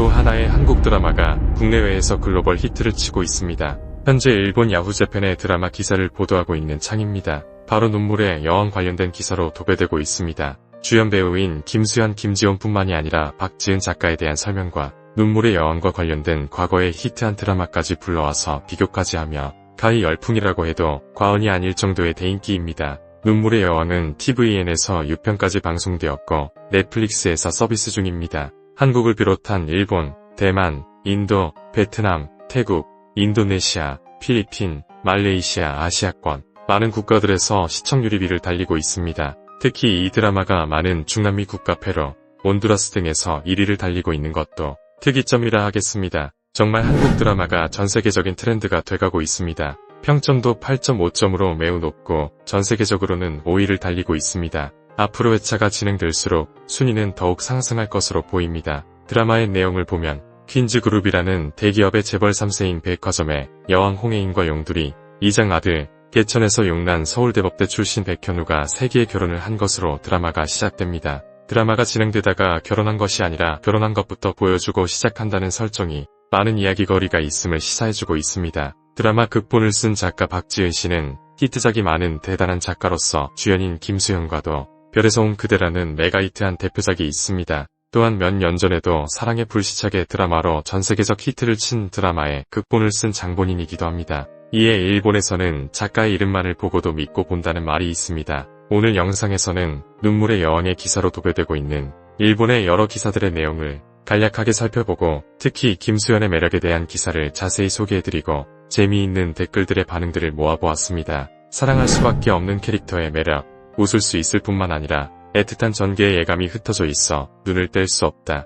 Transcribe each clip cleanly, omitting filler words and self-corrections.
또 하나의 한국 드라마가 국내외에서 글로벌 히트를 치고 있습니다. 현재 일본 야후재팬의 드라마 기사를 보도하고 있는 창입니다. 바로 눈물의 여왕 관련된 기사로 도배되고 있습니다. 주연 배우인 김수현, 김지원뿐만이 아니라 박지은 작가에 대한 설명과 눈물의 여왕과 관련된 과거의 히트한 드라마까지 불러와서 비교까지 하며 가히 열풍이라고 해도 과언이 아닐 정도의 대인기입니다. 눈물의 여왕은 tvN에서 6편까지 방송되었고 넷플릭스에서 서비스 중입니다. 한국을 비롯한 일본, 대만, 인도, 베트남, 태국, 인도네시아, 필리핀, 말레이시아, 아시아권 많은 국가들에서 시청률이 비를 달리고 있습니다. 특히 이 드라마가 많은 중남미 국가 페루, 온두라스 등에서 1위를 달리고 있는 것도 특이점이라 하겠습니다. 정말 한국 드라마가 전세계적인 트렌드가 돼가고 있습니다. 평점도 8.5점으로 매우 높고 전세계적으로는 5위를 달리고 있습니다. 앞으로 회차가 진행될수록 순위는 더욱 상승할 것으로 보입니다. 드라마의 내용을 보면 퀸즈그룹이라는 대기업의 재벌 3세인 백화점의 여왕 홍혜인과 용두리, 이장 아들, 개천에서 용난 서울대법대 출신 백현우가 세기의 결혼을 한 것으로 드라마가 시작됩니다. 드라마가 진행되다가 결혼한 것이 아니라 결혼한 것부터 보여주고 시작한다는 설정이 많은 이야기거리가 있음을 시사해주고 있습니다. 드라마 극본을 쓴 작가 박지은 씨는 히트작이 많은 대단한 작가로서 주연인 김수현과도 별에서 온 그대라는 메가히트한 대표작이 있습니다. 또한 몇 년 전에도 사랑의 불시착의 드라마로 전세계적 히트를 친 드라마의 극본을 쓴 장본인이기도 합니다. 이에 일본에서는 작가의 이름만을 보고도 믿고 본다는 말이 있습니다. 오늘 영상에서는 눈물의 여왕의 기사로 도배되고 있는 일본의 여러 기사들의 내용을 간략하게 살펴보고 특히 김수현의 매력에 대한 기사를 자세히 소개해드리고 재미있는 댓글들의 반응들을 모아보았습니다. 사랑할 수밖에 없는 캐릭터의 매력, 웃을 수 있을 뿐만 아니라 애틋한 전개의 예감이 흩어져 있어 눈을 뗄 수 없다.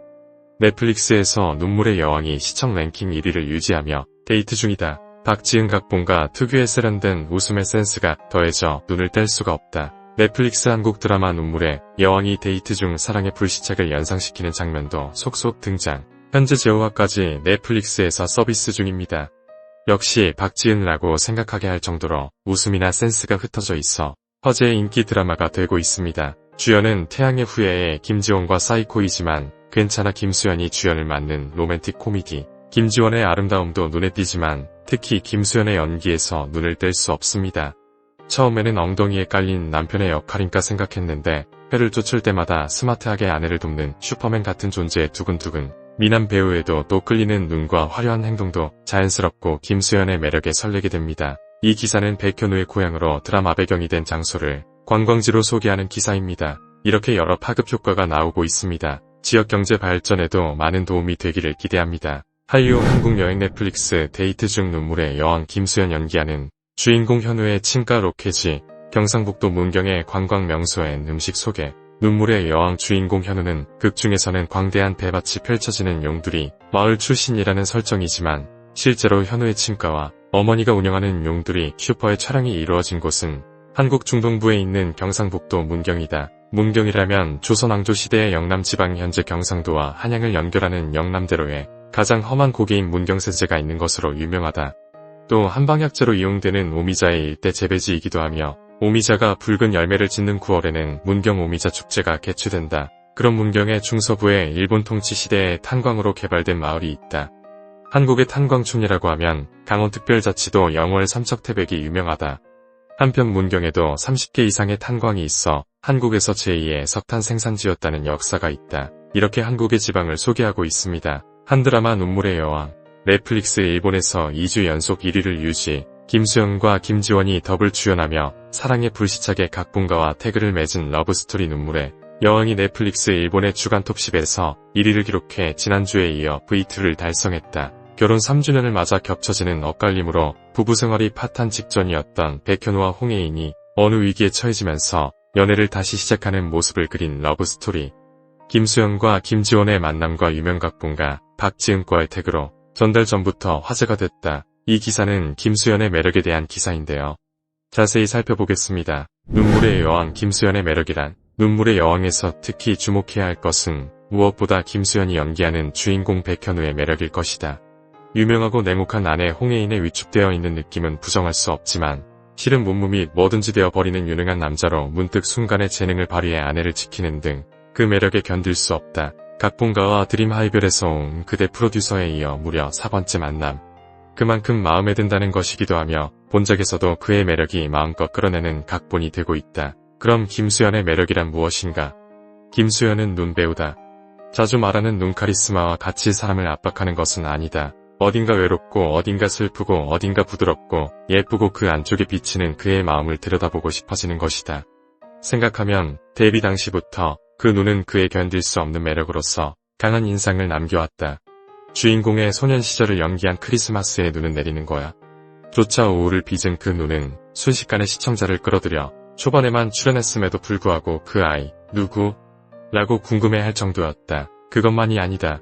넷플릭스에서 눈물의 여왕이 시청 랭킹 1위를 유지하며 데이트 중이다. 박지은 각본과 특유의 세련된 웃음의 센스가 더해져 눈을 뗄 수가 없다. 넷플릭스 한국 드라마 눈물의 여왕이 데이트 중 사랑의 불시착을 연상시키는 장면도 속속 등장. 현재 재호화까지 넷플릭스에서 서비스 중입니다. 역시 박지은이라고 생각하게 할 정도로 웃음이나 센스가 흩어져 있어 화제의 인기 드라마가 되고 있습니다. 주연은 태양의 후예의 김지원과 사이코이지만 괜찮아 김수현이 주연을 맡는 로맨틱 코미디. 김지원의 아름다움도 눈에 띄지만 특히 김수현의 연기에서 눈을 뗄 수 없습니다. 처음에는 엉덩이에 깔린 남편의 역할인가 생각했는데 회를 쫓을 때마다 스마트하게 아내를 돕는 슈퍼맨 같은 존재에 두근두근 미남 배우에도 또 끌리는 눈과 화려한 행동도 자연스럽고 김수현의 매력에 설레게 됩니다. 이 기사는 백현우의 고향으로 드라마 배경이 된 장소를 관광지로 소개하는 기사입니다. 이렇게 여러 파급 효과가 나오고 있습니다. 지역경제 발전에도 많은 도움이 되기를 기대합니다. 한류 한국 여행 넷플릭스 데이트 중 눈물의 여왕 김수현 연기하는 주인공 현우의 친가 로케지, 경상북도 문경의 관광 명소엔 음식 소개. 눈물의 여왕 주인공 현우는 극 중에서는 광대한 배밭이 펼쳐지는 용두리 마을 출신이라는 설정이지만 실제로 현우의 친가와 어머니가 운영하는 용두리 슈퍼의 촬영이 이루어진 곳은 한국 중동부에 있는 경상북도 문경이다. 문경이라면 조선 왕조 시대의 영남 지방 현재 경상도와 한양을 연결하는 영남대로에 가장 험한 고개인 문경세제가 있는 것으로 유명하다. 또 한방약재로 이용되는 오미자의 일대 재배지이기도 하며 오미자가 붉은 열매를 짓는 9월에는 문경 오미자 축제가 개최된다. 그런 문경의 중서부에 일본 통치 시대에 탄광으로 개발된 마을이 있다. 한국의 탄광촌이라고 하면 강원특별자치도 영월 삼척태백이 유명하다. 한편 문경에도 30개 이상의 탄광이 있어 한국에서 제2의 석탄 생산지였다는 역사가 있다. 이렇게 한국의 지방을 소개하고 있습니다. 한 드라마 눈물의 여왕. 넷플릭스 일본에서 2주 연속 1위를 유지, 김수현과 김지원이 더블 주연하며 사랑의 불시착의 각본가와 태그를 맺은 러브스토리 눈물의 여왕이 넷플릭스 일본의 주간 톱10에서 1위를 기록해 지난주에 이어 V2를 달성했다. 결혼 3주년을 맞아 겹쳐지는 엇갈림으로 부부생활이 파탄 직전이었던 백현우와 홍혜인이 어느 위기에 처해지면서 연애를 다시 시작하는 모습을 그린 러브스토리. 김수현과 김지원의 만남과 유명 각본가 박지은과의 태그로 전달 전부터 화제가 됐다. 이 기사는 김수현의 매력에 대한 기사인데요. 자세히 살펴보겠습니다. 눈물의 여왕 김수현의 매력이란 눈물의 여왕에서 특히 주목해야 할 것은 무엇보다 김수현이 연기하는 주인공 백현우의 매력일 것이다. 유명하고 냉혹한 아내 홍혜인에 위축되어 있는 느낌은 부정할 수 없지만 실은 문무미 뭐든지 되어버리는 유능한 남자로 문득 순간의 재능을 발휘해 아내를 지키는 등 그 매력에 견딜 수 없다. 각본가와 드림 하이별에서 온 그대 프로듀서에 이어 무려 4번째 만남. 그만큼 마음에 든다는 것이기도 하며 본작에서도 그의 매력이 마음껏 끌어내는 각본이 되고 있다. 그럼 김수현의 매력이란 무엇인가? 김수현은 눈배우다. 자주 말하는 눈 카리스마와 같이 사람을 압박하는 것은 아니다. 어딘가 외롭고 어딘가 슬프고 어딘가 부드럽고 예쁘고 그 안쪽에 비치는 그의 마음을 들여다보고 싶어지는 것이다. 생각하면 데뷔 당시부터 그 눈은 그의 견딜 수 없는 매력으로서 강한 인상을 남겨왔다. 주인공의 소년 시절을 연기한 크리스마스의 눈은 내리는 거야. 조차 우울을 빚은 그 눈은 순식간에 시청자를 끌어들여 초반에만 출연했음에도 불구하고 그 아이 누구? 라고 궁금해할 정도였다. 그것만이 아니다.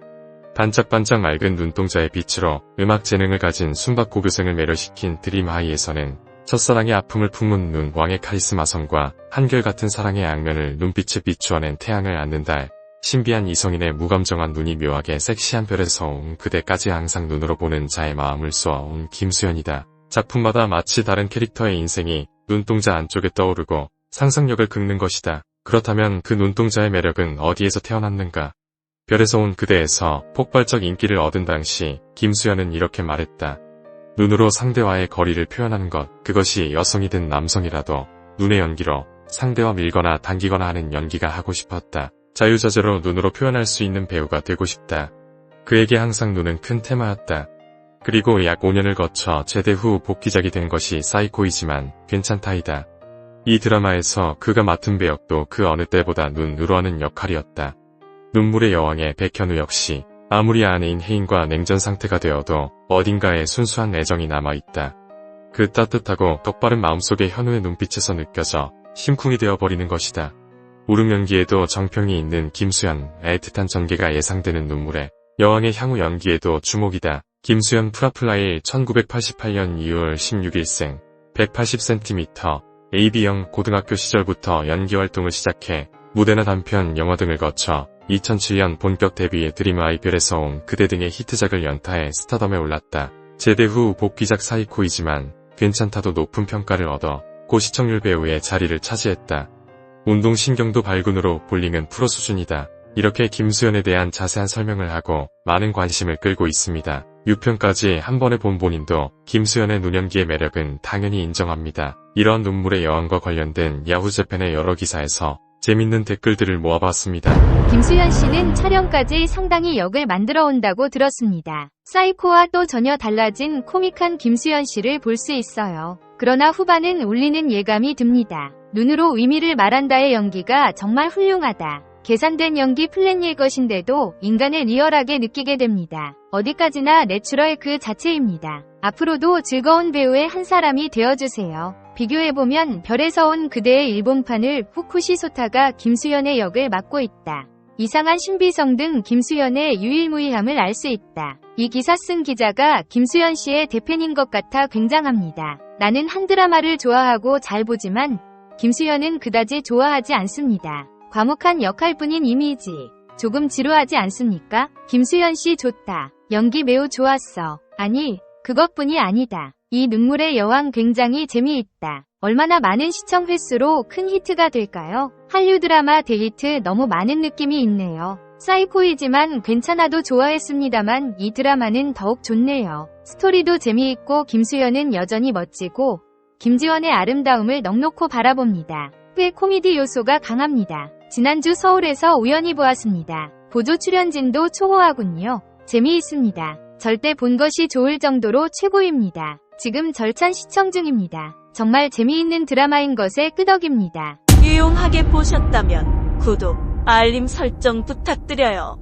반짝반짝 맑은 눈동자의 빛으로 음악 재능을 가진 숨바고교생을 매료시킨 드림하이에서는 첫사랑의 아픔을 품은 눈 왕의 카리스마성과 한결같은 사랑의 악면을 눈빛에 비추어낸 태양을 안는 달, 신비한 이성인의 무감정한 눈이 묘하게 섹시한 별에서 온 그대까지 항상 눈으로 보는 자의 마음을 쏘아온 김수현이다. 작품마다 마치 다른 캐릭터의 인생이 눈동자 안쪽에 떠오르고 상상력을 긁는 것이다. 그렇다면 그 눈동자의 매력은 어디에서 태어났는가? 별에서 온 그대에서 폭발적 인기를 얻은 당시 김수현은 이렇게 말했다. 눈으로 상대와의 거리를 표현하는 것, 그것이 여성이든 남성이라도 눈의 연기로 상대와 밀거나 당기거나 하는 연기가 하고 싶었다. 자유자재로 눈으로 표현할 수 있는 배우가 되고 싶다. 그에게 항상 눈은 큰 테마였다. 그리고 약 5년을 거쳐 제대 후 복귀작이 된 것이 사이코이지만 괜찮다이다. 이 드라마에서 그가 맡은 배역도 그 어느 때보다 눈으로 하는 역할이었다. 눈물의 여왕의 백현우 역시 아무리 아내인 혜인과 냉전 상태가 되어도 어딘가에 순수한 애정이 남아있다. 그 따뜻하고 똑바른 마음속에 현우의 눈빛에서 느껴져 심쿵이 되어버리는 것이다. 우릉 연기에도 정평이 있는 김수현, 애틋한 전개가 예상되는 눈물의 여왕의 향후 연기에도 주목이다. 김수현 프라플라일 1988년 2월 16일생, 180cm, AB형 고등학교 시절부터 연기 활동을 시작해 무대나 단편, 영화 등을 거쳐 2007년 본격 데뷔에 드림하이 별에서 온 그대 등의 히트작을 연타해 스타덤에 올랐다. 제대 후 복귀작 사이코이지만 괜찮다도 높은 평가를 얻어 고시청률 배우의 자리를 차지했다. 운동신경도 발군으로 볼링은 프로 수준이다. 이렇게 김수현에 대한 자세한 설명을 하고 많은 관심을 끌고 있습니다. 6편까지 한 번에 본 본인도 김수현의 눈연기의 매력은 당연히 인정합니다. 이런 눈물의 여왕과 관련된 야후재팬의 여러 기사에서 재밌는 댓글들을 모아봤습니다. 김수현 씨는 촬영까지 상당히 역을 만들어 온다고 들었습니다. 사이코와 또 전혀 달라진 코믹한 김수현 씨를 볼 수 있어요. 그러나 후반은 울리는 예감이 듭니다. 눈으로 의미를 말한다의 연기가 정말 훌륭하다. 계산된 연기 플랜일 것인데도 인간을 리얼하게 느끼게 됩니다. 어디까지나 내추럴 그 자체입니다. 앞으로도 즐거운 배우의 한 사람이 되어주세요. 비교해보면 별에서 온 그대의 일본판을 후쿠시 소타가 김수현의 역을 맡고 있다. 이상한 신비성 등 김수현의 유일무이함을 알 수 있다. 이 기사 쓴 기자가 김수현 씨의 대팬인 것 같아 굉장합니다. 나는 한 드라마를 좋아하고 잘 보지만 김수현은 그다지 좋아하지 않습니다. 과묵한 역할뿐인 이미지. 조금 지루하지 않습니까? 김수현 씨 좋다. 연기 매우 좋았어. 아니, 그것뿐이 아니다. 이 눈물의 여왕 굉장히 재미있다. 얼마나 많은 시청 횟수로 큰 히트가 될까요? 한류 드라마 대히트 너무 많은 느낌이 있네요. 사이코이지만 괜찮아도 좋아했습니다만 이 드라마는 더욱 좋네요. 스토리도 재미있고 김수현은 여전히 멋지고 김지원의 아름다움을 넉넉히 바라봅니다. 꽤 코미디 요소가 강합니다. 지난주 서울에서 우연히 보았습니다. 보조 출연진도 초호하군요. 재미있습니다. 절대 본 것이 좋을 정도로 최고입니다. 지금 절찬 시청 중입니다. 정말 재미있는 드라마인 것에 끄덕입니다. 유용하게 보셨다면 구독, 알림 설정 부탁드려요.